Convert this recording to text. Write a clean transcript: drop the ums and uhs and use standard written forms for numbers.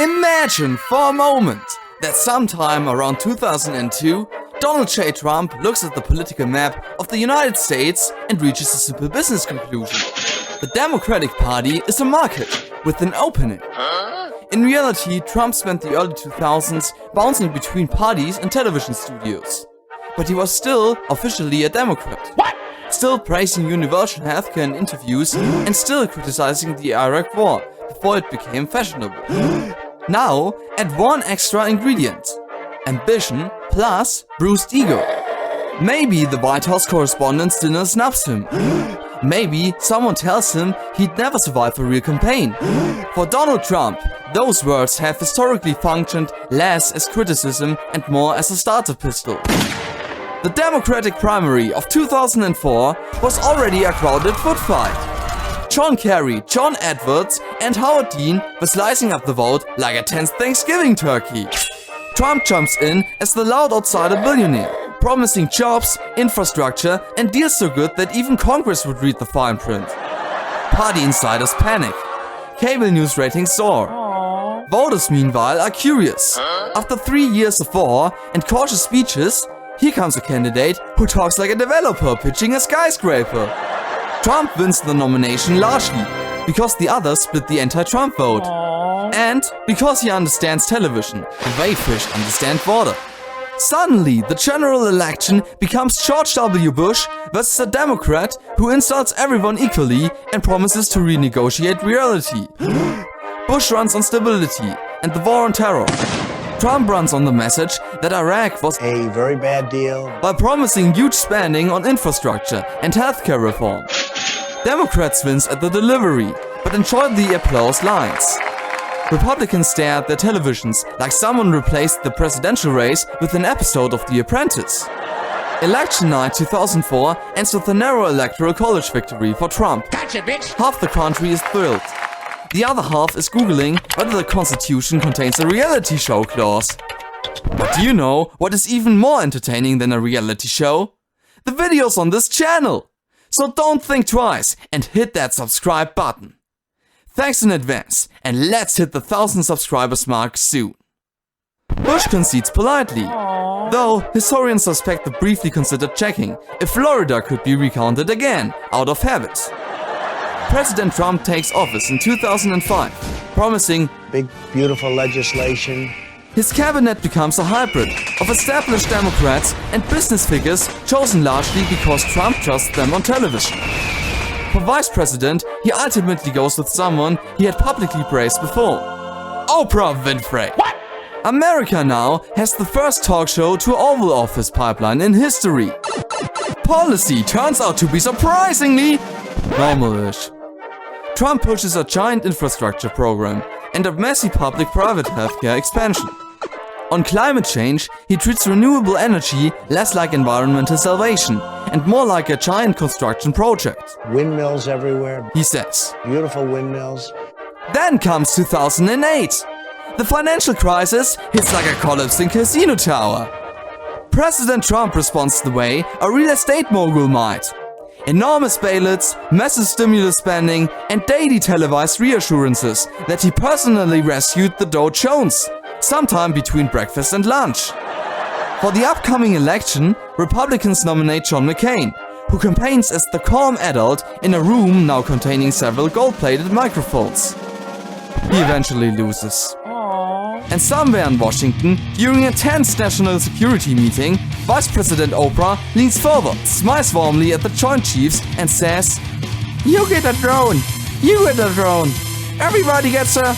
Imagine for a moment that sometime around 2002, Donald J. Trump looks at the political map of the United States and reaches a simple business conclusion. The Democratic Party is a market with an opening. In reality, Trump spent the early 2000s bouncing between parties and television studios. But he was still officially a Democrat. Still praising universal healthcare in interviews and still criticizing the Iraq War before it became fashionable. Now, add one extra ingredient: ambition plus bruised ego. Maybe the White House Correspondents' Dinner snubs him. Maybe someone tells him he'd never survive a real campaign. For Donald Trump, those words have historically functioned less as criticism and more as a starter pistol. The Democratic primary of 2004 was already a crowded foot fight. John Kerry, John Edwards and Howard Dean were slicing up the vote like a tense Thanksgiving turkey. Trump jumps in as the loud outsider billionaire, promising jobs, infrastructure and deals so good that even Congress would read the fine print. Party insiders panic. Cable news ratings soar. Voters meanwhile are curious. After 3 years of war and cautious speeches, here comes a candidate who talks like a developer pitching a skyscraper. Trump wins the nomination largely because the others split the anti-Trump vote. And because he understands television, the way fish understand water. Suddenly, the general election becomes George W. Bush versus a Democrat who insults everyone equally and promises to renegotiate reality. Bush runs on stability and the war on terror. Trump runs on the message that Iraq was a very bad deal by promising huge spending on infrastructure and healthcare reform. Democrats wins at the delivery, but enjoy the applause lines. Republicans stare at their televisions like someone replaced the presidential race with an episode of The Apprentice. Election night 2004 ends with a narrow electoral college victory for Trump. Gotcha, bitch. Half the country is thrilled. The other half is Googling whether the Constitution contains a reality show clause. But do you know what is even more entertaining than a reality show? The videos on this channel! So don't think twice and hit that subscribe button. Thanks in advance, and let's hit the 1,000 subscribers mark soon. Bush concedes politely, though historians suspect the briefly considered checking if Florida could be recounted again, out of habit. President Trump takes office in 2005, promising big, beautiful legislation. His cabinet becomes a hybrid of established Democrats and business figures chosen largely because Trump trusts them on television. For vice president, he ultimately goes with someone he had publicly praised before: Oprah Winfrey. What? America now has the first talk show to Oval Office pipeline in history. Policy turns out to be surprisingly normal-ish. Trump pushes a giant infrastructure program and a messy public-private healthcare expansion. On climate change, he treats renewable energy less like environmental salvation and more like a giant construction project. Windmills everywhere, He says. beautiful windmills. Then comes 2008. The financial crisis hits like a collapsing casino tower. President Trump responds the way a real estate mogul might. Enormous bailouts, massive stimulus spending, and daily televised reassurances that he personally rescued the Dow Jones, sometime between breakfast and lunch. For the upcoming election, Republicans nominate John McCain, who campaigns as the calm adult in a room now containing several gold-plated microphones. He eventually loses. And somewhere in Washington, during a tense national security meeting, Vice President Oprah leans forward, smiles warmly at the Joint Chiefs and says, "You get a drone! You get a drone! Everybody gets a